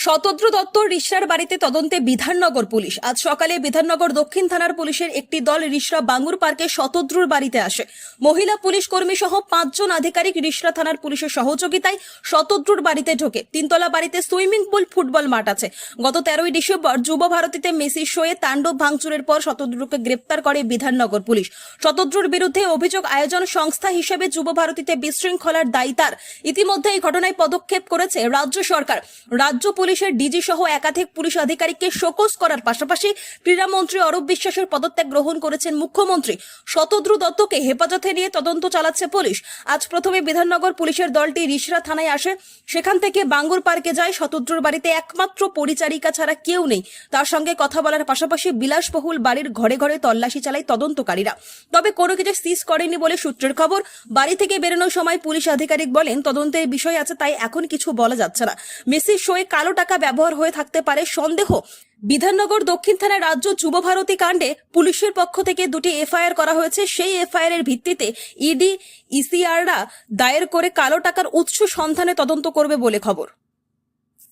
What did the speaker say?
শতদ্রু দত্তর রিষড়ার বাড়িতে তদন্তে বিধাননগর পুলিশ। আজ সকালে বিধাননগর দক্ষিণ থানার পুলিশের একটি দল রিষড়া বাঙ্গুর পার্কে শতদ্রুর বাড়িতে আসে। মহিলা পুলিশ কর্মী সহ 5 জন আধিকারিক রিষড়া থানার পুলিশের সহযোগিতায় শতদ্রুর বাড়িতে ঢোকে। তিনতলা বাড়িতে সুইমিং পুল, ফুটবল মাঠ আছে। গত 13ই ডিসেম্বর যুব ভারতীতে মেসি শোয়ে তাণ্ডব ভাঙচুরের পর শতদ্রুকে গ্রেপ্তার করে বিধাননগর পুলিশ। শতদ্রুর বিরুদ্ধে অভিযোগ আয়োজন সংস্থা হিসেবে যুব ভারতীতে বিশৃঙ্খলার দায় তার। ইতিমধ্যে এই ঘটনায় পদক্ষেপ করেছে রাজ্য সরকার। রাজ্য পুলিশের ডিজি সহ একাধিক পুলিশ আধিকারিককে শোকজ করার পাশাপাশি ক্রীড়ামন্ত্রী অরূপ বিশ্বাসের পদত্যাগ গ্রহণ করেছেন মুখ্যমন্ত্রী। শতদ্রু দত্তকে হেফাজতে নিয়ে তদন্ত চালাচ্ছে পুলিশ। আজ প্রথমে বিধাননগর পুলিশের দলটি রিষড়া থানায় আসে। সেখান থেকে বাঙ্গুর পার্কে যায়। শতদ্রুর বাড়িতে একমাত্র পরিচারিকা ছাড়া কেউ নেই। তার সঙ্গে কথা বলার পাশাপাশি বিলাসবহুল বাড়ির ঘরে ঘরে তল্লাশি চালায় তদন্তকারীরা। তবে কোনো কিছু সিজ করেনি বলে সূত্রের খবর। বাড়ি থেকে বেরোনোর সময় পুলিশ আধিকারিক বলেন, তদন্তের বিষয় আছে, তাই এখন কিছু বলা যাচ্ছে না। মেসির শোয়ে কালো টাকা ব্যবহার হয়ে থাকতে পারে সন্দেহ। বিধাননগর দক্ষিণ থানার রাজ্য যুব ভারতী কাণ্ডে পুলিশের পক্ষ থেকে 2টি এফআইআর করা হয়েছে। সেই এফআইআর এর ভিত্তিতে ইডি, ইসিআররা দায়ের করে কালো টাকার উৎস সন্ধানে তদন্ত করবে বলে খবর।